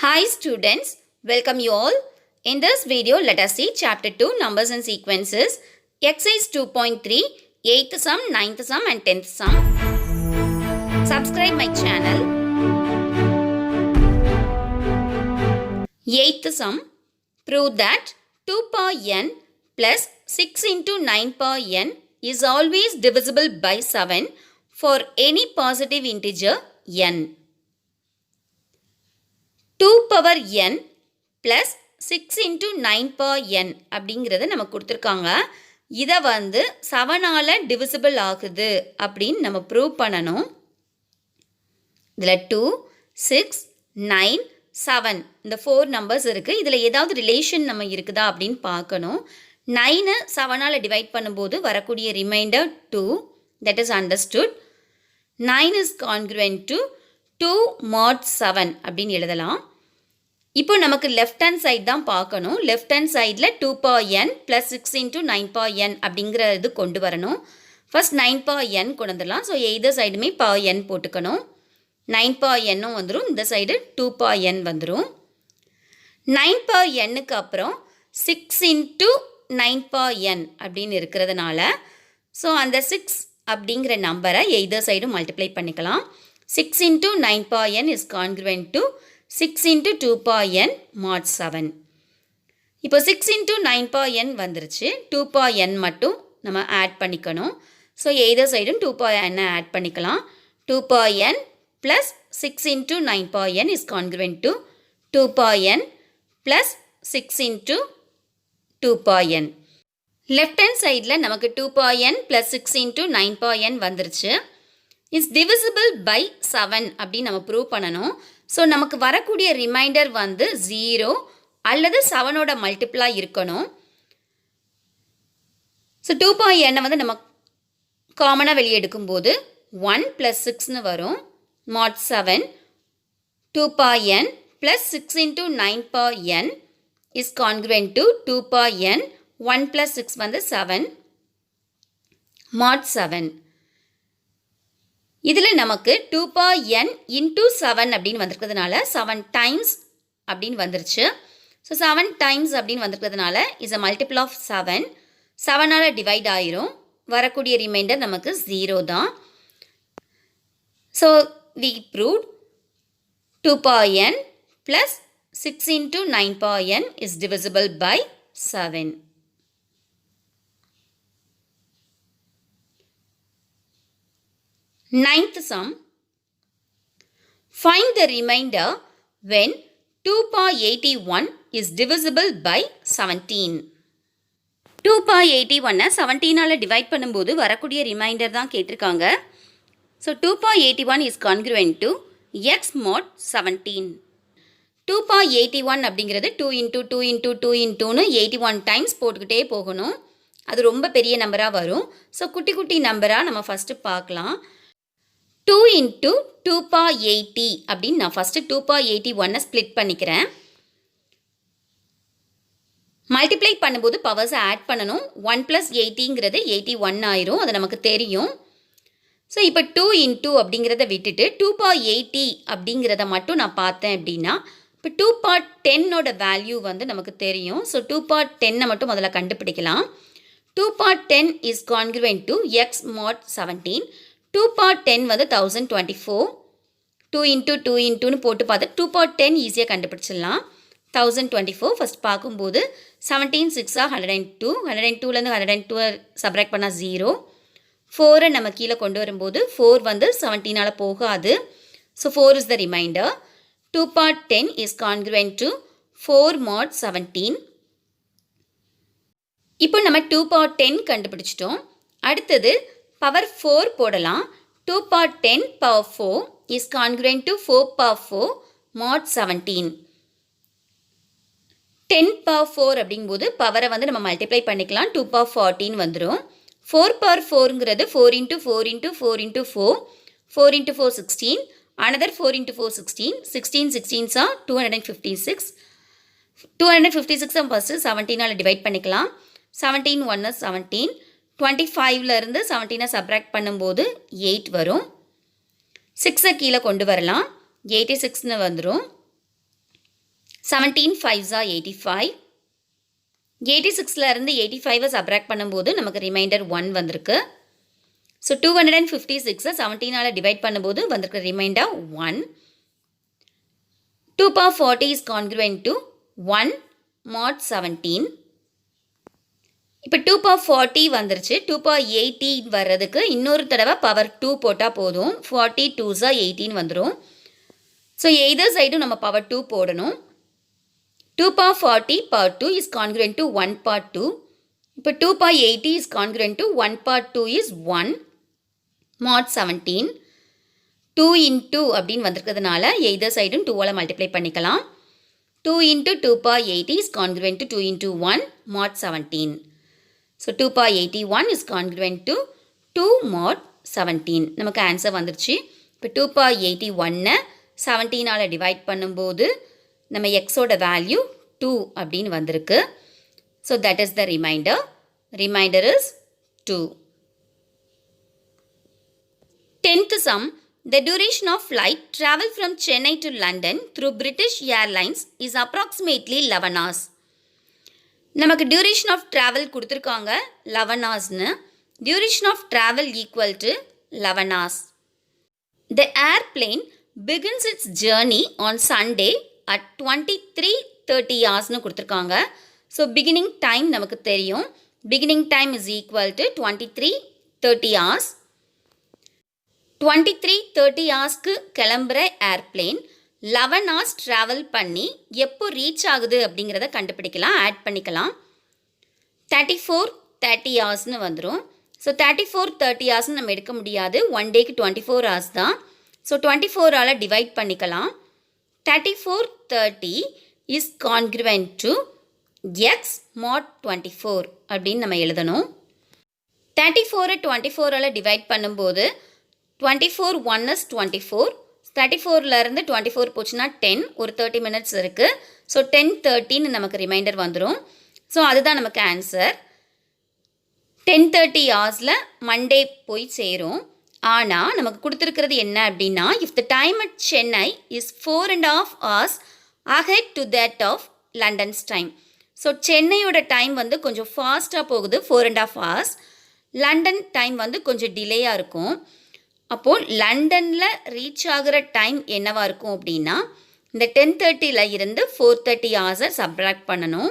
Hi students, welcome you all. In this video, let us see chapter 2 numbers and sequences, exercise 2.3, 8th sum, 9th sum and 10th sum. Subscribe my channel. 8th sum, prove that 2 power n plus 6 into 9 power n is always divisible by 7 for any positive integer n. 2 power n plus 6 into 9 power n அப்படிங்கிறத நமக்கு கொடுத்துருக்காங்க. இதை 7ஆல் divisible ஆகுது அப்படின்னு நம்ம prove பண்ணணும். இதில் 2, 6, 9, 7 இந்த 4 நம்பர்ஸ் இருக்குது. இதில் ஏதாவது ரிலேஷன் நம்ம இருக்குதா அப்படின்னு பார்க்கணும். 9 7ஆல் டிவைட் பண்ணும்போது வரக்கூடிய reminder 2, that is understood. 9 is congruent to 2 mod 7 அப்படின்னு எழுதலாம். இப்போ நமக்கு லெஃப்ட் ஹேண்ட் சைட் தான் பார்க்கணும். லெஃப்ட் ஹேண்ட் சைடில் 2 power n plus 6 into 9 power n அப்படிங்கிற இது கொண்டு வரணும். ஃபர்ஸ்ட் 9 power n கொண்டு வந்துடலாம். ஸோ எய்தர் சைடுமே power n போட்டுக்கணும். 9 power n வந்துடும். இந்த சைடு 2 power n வந்துடும். 9 power n-க்கு அப்புறம் 6 into 9 power n அப்படின்னு இருக்கிறதுனால ஸோ அந்த 6 அப்படிங்கிற நம்பரை எய்தர் சைடு மல்டிப்ளை பண்ணிக்கலாம். 6 into 9 power n is congruent to 6 into 2 power n mod 7. இப்போ 6 into 9 power n வந்துருச்சு. 2 power n மட்டும் நம்ம ஆட் பண்ணிக்கணும். ஸோ எய்தர் சைடும் 2 power n ஆட் பண்ணிக்கலாம். 2 power n plus 6 into 9 power n is congruent to 2 power n plus 6 into 2 power n. Left hand சைடில் நமக்கு 2 power n plus 6 into 9 power n வந்துருச்சு. Is divisible by 7 அப்படின்னு நம்ம prove பண்ணணும். So நமக்கு வரக்கூடிய reminder 0 அல்லது 7ஓட மல்டிப்ளாக இருக்கணும். ஸோ 2 power n நம்ம காமனாக வெளியே எடுக்கும்போது 1 + 6ன்னு வரும். mod 7 2 power n plus 6 into 9 power n is congruent to 2 power n 1 plus 6 7 mod 7. இதில் நமக்கு 2 power n into 7 அப்படின்னு வந்திருக்கிறதுனால 7 times அப்படின்னு வந்துருச்சு. ஸோ 7 times அப்படின்னு வந்திருக்கிறதுனால இஸ் அ மல்டிபிள் ஆஃப் 7. 7ஆல் டிவைட் ஆயிரும். வரக்கூடிய ரிமைண்டர் நமக்கு 0 தான். So we proved 2 power n plus 6 into 9 power n is divisible by 7. Ninth sum, find the remainder when 2 power 81 is divisible by 17. 2 power 81 17ஆல் divide பண்ணும்போது வரக்கூடிய reminder தான் கேட்டிருக்காங்க. So 2 power 81 is congruent to x mod 17. 2 power 81 அப்படிங்கிறது 2 into 2 into 2 intoன்னு 81 times போட்டுக்கிட்டே போகணும். அது ரொம்ப பெரிய நம்பராக வரும். ஸோ குட்டி குட்டி நம்பராக நம்ம ஃபஸ்ட்டு பார்க்கலாம். 2 into 2 power 80 அப்படின்னு நான் ஃபஸ்ட்டு 2 power 81 ஸ்ப்ளிட் பண்ணிக்கிறேன். மல்டிப்ளை பண்ணும்போது பவர்ஸை ஆட் பண்ணணும். 1 + 80ங்கிறது 81 ஆயிரும். அது நமக்கு தெரியும். ஸோ இப்போ 2 into அப்படிங்கிறத விட்டுட்டு 2 power 80 அப்படிங்கிறத மட்டும் நான் பார்த்தேன் அப்படின்னா இப்போ 2 power 10ஓட வேல்யூ நமக்கு தெரியும். ஸோ 2 power 10 மட்டும் முதல்ல கண்டுபிடிக்கலாம். 2 power 10 is congruent to x mod 17. 2 power 10 1024. 2 into 2 intoன்னு போட்டு பார்த்து 2 power 10 ஈஸியாக கண்டுபிடிச்சிடலாம். 1024 ஃபஸ்ட் பார்க்கும்போது 17 6 102. 102லேருந்து 102 சப்ராக்ட் பண்ணால் 0. 4 நம்ம கீழே கொண்டு வரும்போது 4 17ஆல் போகாது. So 4 is the remainder. 2 power 10 is congruent to 4 mod 17. இப்போ நம்ம 2 power 10 கண்டுபிடிச்சிட்டோம். அடுத்தது பவர் 4 போடலாம். 2 power 10 power 4 is congruent to 4 power 4 mod 17. 10 power 4 அப்படிங்கும்போது பவரை நம்ம மல்டிப்ளை பண்ணிக்கலாம். 2 power 14 வந்துடும். 4 power 4ங்கிறது 4 into 4 into 4 into 4. 4 into 4 16. Another 4 into 4 16. 16 16s are 256. 256 first 17ஆல் divide பண்ணிக்கலாம். 17 1 17. 25லேருந்து 17 சப்ராக்ட் பண்ணும்போது 8 வரும். 6 கீழே கொண்டு வரலாம். 86ன்னு வந்துடும். 17 5s are 85. 86ல இருந்து 85 சப்ராக்ட் பண்ணும்போது நமக்கு ரிமைண்டர் 1 வந்திருக்கு. ஸோ 256 17ஆல் டிவைட் பண்ணும்போது வந்திருக்க reminder 1. 2 power 40 is congruent to 1 mod 17. இப்போ 2 power 40 வந்துருச்சு. 2 power 80 வர்றதுக்கு இன்னொரு தடவை பவர் 2 போட்டால் போதும். 40 2s 18 வந்துடும். ஸோ எய்தர் சைடும் நம்ம பவர் 2 போடணும். 2 power 40 power 2 is congruent to 1 power 2. இப்போ 2 power 80 is congruent to 1 power 2 is 1 mod 17. 2 into அப்படின்னு வந்திருக்கிறதுனால எய்தர் சைடும் 2ஆல் மல்டிப்ளை பண்ணிக்கலாம். 2 into 2 power 80 is congruent to 2 into 1 mod 17. So 2 power 81 is congruent to 2 mod 17. நமக்கு answer வந்துருச்சு. இப்போ 2 power 81 17ஆல் divide பண்ணும்போது நம்ம எக்ஸோட வேல்யூ 2 அப்படின்னு வந்திருக்கு. So that is the reminder. Reminder is 2. 10th sum. The duration of flight travel from Chennai to London through British Airlines is approximately 11 hours. நமக்கு duration of travel கொடுத்துருக்காங்க 11 hoursனு. Duration of travel equal to 11 hours. The airplane begins its journey on Sunday at 23:30 hoursனு கொடுத்துருக்காங்க. So beginning time நமக்கு தெரியும். Beginning time is equal to 23:30 hours. 23:30 ஹார்ஸ்க்கு கிளம்புற airplane 11 hours travel பண்ணி எப்போ reach ஆகுது அப்படிங்கிறத கண்டுபிடிக்கலாம், ஆட் பண்ணிக்கலாம். 34:30 ஹார்ஸ்னு வந்துடும். ஸோ 34:30 ஹார்ஸ்னு நம்ம எடுக்க முடியாது. ஒன் டேக்கு 24 ஹார்ஸ் தான். ஸோ 24ஆல் டிவைட் பண்ணிக்கலாம். 34:30 இஸ் கான்க்ருவென்ட் டு எக்ஸ் mod 24 அப்படின்னு நம்ம எழுதணும். 34 24ஆல் டிவைட் பண்ணும்போது 24 1 is 24. 34லேருந்து 24 போச்சுன்னா 10, ஒரு 30 minutes இருக்குது. ஸோ 10:30ன்னு நமக்கு ரிமைண்டர் வந்துடும். ஸோ அதுதான் நமக்கு ஆன்சர். 10:30 ஹார்ஸில் மண்டே போய் சேரும். ஆனால் நமக்கு கொடுத்துருக்கிறது என்ன அப்படின்னா, if the time at Chennai is 4.5 hours ahead to that of London's time. So சென்னையோட டைம் வந்து கொஞ்சம் ஃபாஸ்ட்டாக போகுது, 4.5 hours. லண்டன் டைம் வந்து கொஞ்சம் டிலேயாக இருக்கும். அப்போது லண்டனில் ரீச் ஆகிற டைம் என்னவாக இருக்கும் அப்படின்னா, இந்த 10:30ல் இருந்து 4:30 ஹார்ஸை சப்ராக்ட் பண்ணணும்.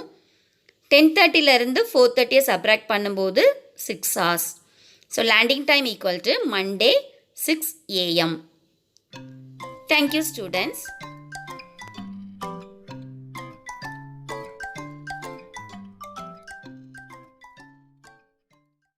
10:30லேருந்து 4:30 சப்ராக்ட் பண்ணும்போது 6 hours. So landing time equal to Monday 6 AM. Thank you students.